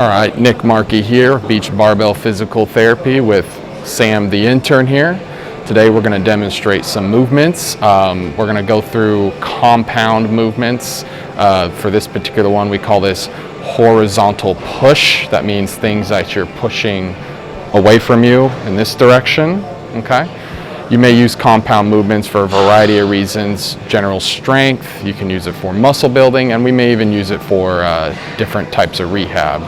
All right, Nick Markey here, Beach Barbell Physical Therapy with Sam the intern here. Today we're going to demonstrate some movements. We're going to go through compound movements. For this particular one, we call this horizontal push. That means things that you're pushing away from you in this direction, okay? You may use compound movements for a variety of reasons. General strength, you can use it for muscle building, and we may even use it for different types of rehab.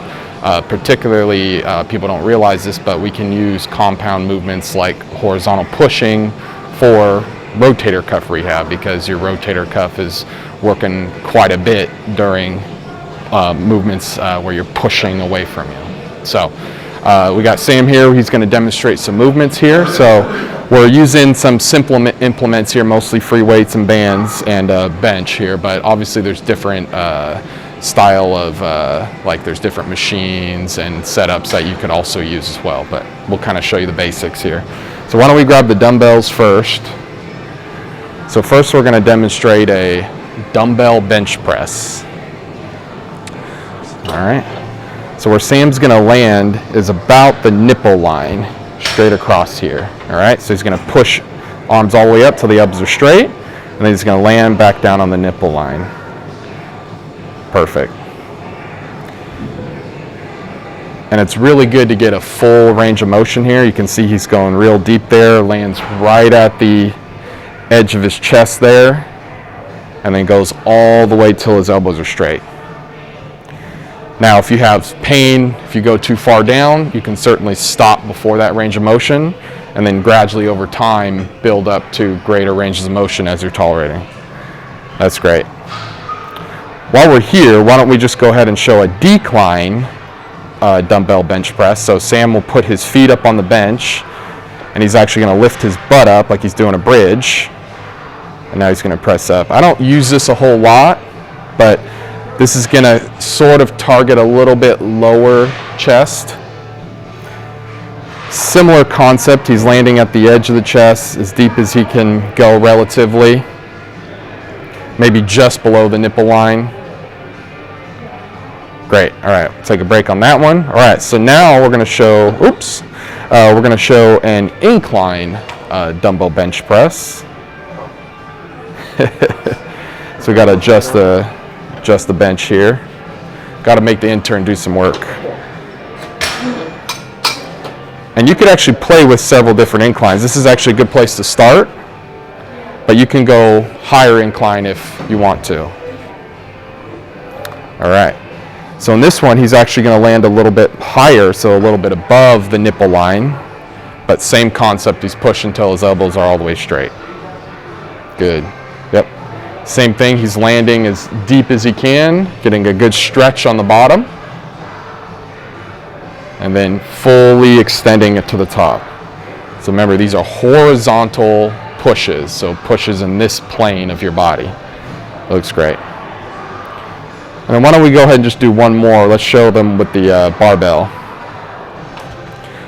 Particularly, people don't realize this, but we can use compound movements like horizontal pushing for rotator cuff rehab because your rotator cuff is working quite a bit during movements where you're pushing away from you. So we got Sam here. He's going to demonstrate some movements here. So we're using some simple implements here, mostly free weights and bands and bench here, but obviously there's different style of like there's different machines and setups that you could also use as well, but we'll kind of show you the basics here. So why don't we grab the dumbbells first. So first we're going to demonstrate a dumbbell bench press. All right, so where Sam's going to land is about the nipple line, straight across here. All right, so he's going to push arms all the way up till the elbows are straight, and then he's going to land back down on the nipple line. Perfect. And it's really good to get a full range of motion here. You can see he's going real deep there, lands right at the edge of his chest there, and then goes all the way till his elbows are straight. Now, if you have pain, if you go too far down, you can certainly stop before that range of motion, and then gradually over time build up to greater ranges of motion as you're tolerating. That's great. While we're here, why don't we just go ahead and show a decline dumbbell bench press. So Sam will put his feet up on the bench, and he's actually going to lift his butt up like he's doing a bridge, and now he's going to press up. I don't use this a whole lot, but this is going to sort of target a little bit lower chest. Similar concept, he's landing at the edge of the chest as deep as he can go relatively, maybe just below the nipple line. Great. All right, take a break on that one. All right, so now we're going to show, we're going to show an incline dumbbell bench press. So we got to adjust the bench here. Got to make the intern do some work. And you could actually play with several different inclines. This is actually a good place to start, but you can go higher incline if you want to. All right. So in this one, he's actually going to land a little bit higher, so a little bit above the nipple line, but same concept, he's pushing until his elbows are all the way straight. Good. Yep. Same thing, he's landing as deep as he can, getting a good stretch on the bottom, and then fully extending it to the top. So remember, these are horizontal pushes, so pushes in this plane of your body. Looks great. And then why don't we go ahead and just do one more. Let's show them with the barbell.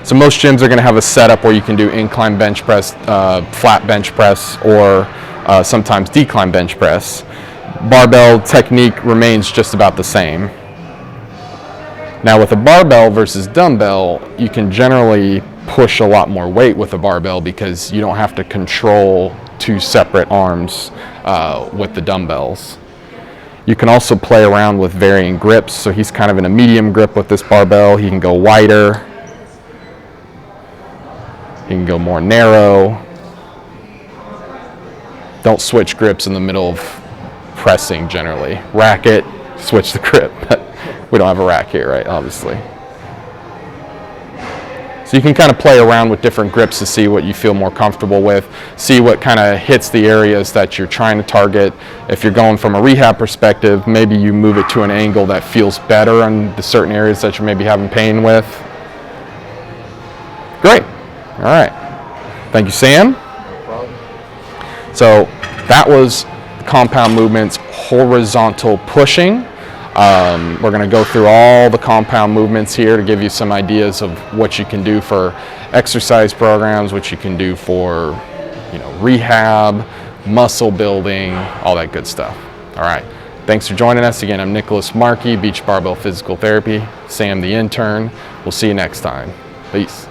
So most gyms are going to have a setup where you can do incline bench press, flat bench press, or sometimes decline bench press. Barbell technique remains just about the same. Now with a barbell versus dumbbell, you can generally push a lot more weight with a barbell because you don't have to control two separate arms with the dumbbells. You can also play around with varying grips. So he's kind of in a medium grip with this barbell. He can go wider. He can go more narrow. Don't switch grips in the middle of pressing generally. Rack it, switch the grip. But we don't have a rack here, right? Obviously. So you can kind of play around with different grips to see what you feel more comfortable with, see what kind of hits the areas that you're trying to target. If you're going from a rehab perspective, maybe you move it to an angle that feels better on the certain areas that you're maybe having pain with. Great. All right. Thank you, Sam. No problem. So that was compound movements, horizontal pushing. We're going to go through all the compound movements here to give you some ideas of what you can do for exercise programs, what you can do for, rehab, muscle building, all that good stuff. All right. Thanks for joining us. Again, I'm Nicholas Markey, Beach Barbell Physical Therapy, Sam the intern. We'll see you next time. Peace.